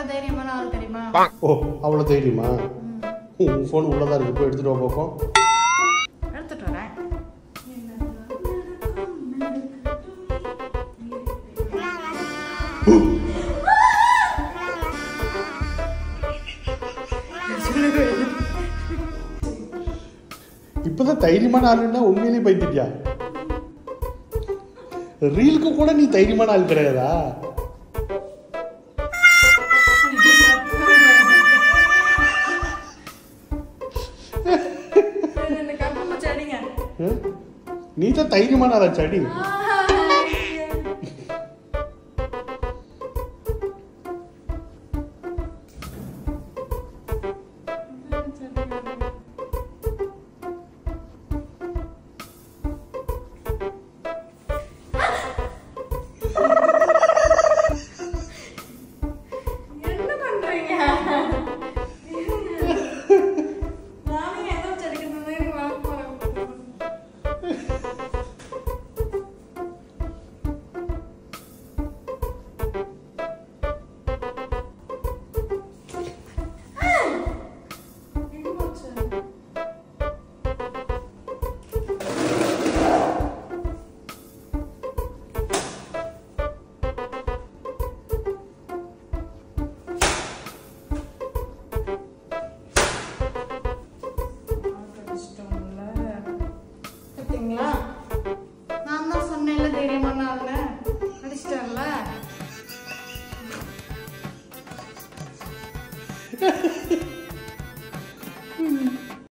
அவ்வளவு தைரியமான ஆள் தெரியுமா? ஓ அவ்வளோ தைரியமா? உன் ஃபோன் உள்ளதாக இருக்கு, போய் எடுத்துகிட்டு வா பார்ப்போம். எடுத்துட்டு வரேன். இப்போதான் தைரியமான ஆளுன்னா உண்மையிலேயே பைத்திட்டியா? ரீலுக்கு கூட நீ தைரியமான ஆள் கிடையாதா? நீ தான் தைரியமான ஆளா சாடி?